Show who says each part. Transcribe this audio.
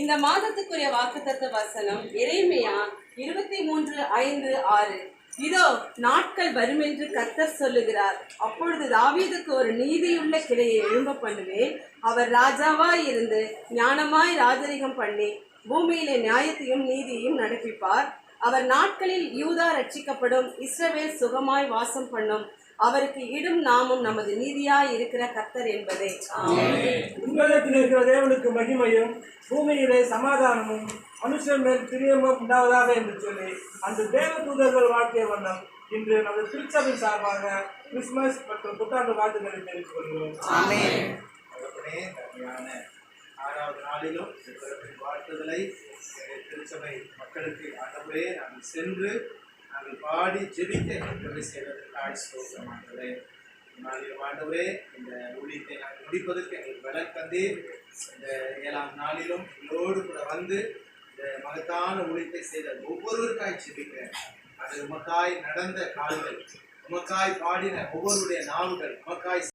Speaker 1: இந்த மாதத்துக்குரிய வாக்குத்தத்த வசனம் எரேமியா 23:5-6. இதோ நாட்கள் வருமென்று கர்த்தர் சொல்லுகிறார். அப்பொழுது தாவீதுக்கு ஒரு நீதியுள்ள கிளையை எழும்ப பண்ணுவேன். அவர் ராஜாவாய் இருந்து ஞானமாய் ராஜரிகம் பண்ணி பூமியிலே நியாயத்தையும் நீதியையும் நடப்பிப்பார். அவர் நாட்களில் யூதா ரட்சிக்கப்படும், இஸ்ரவேல் சுகமாய் வாசம் பண்ணும். அவருக்கு இடும் நாமும் நமது நீதியாய் இருக்கிற கர்த்தர் என்பதே.
Speaker 2: உங்களிடத்தில் இருக்கிற தேவனுக்கு மகிமையும் பூமியிலே சமாதானமும் மனுஷன் மேல் பிரியமும் உண்டாவதாக என்று சொல்லி அந்த தேவ தூதர்கள் வாழ்க்கைய வண்ணம் இன்று நமது திருச்சபை சார்பாக கிறிஸ்துமஸ் மற்றும் புத்தாண்டு வாழ்த்துக்களை தெரிவித்துக் கொள்கிறோம்.
Speaker 3: ஆறாவது நாளிலும் வாழ்த்துதலை திருச்சபை மக்களுக்கு ஆண்டவரே நாங்கள் சென்று நாங்கள் பாடி ஜெபிக்க உதவி செய்வதற்காக ஸ்தோத்திரமானவரே. ஆண்டவரே இந்த ஊழியத்தை நாங்கள் முடிப்பதற்கு எங்களுக்கு பலன் தந்து இந்த 7ஆம் நாளிலும் எங்களோடு கூட வந்து இந்த மகத்தான ஊழியத்தை செய்த ஒவ்வொருவருக்காய் ஜெபிக்கிறேன். அது உமக்காய் நடந்த கால்கள், உமக்காய் பாடின ஒவ்வொருடைய நாவுகள், உமக்காய்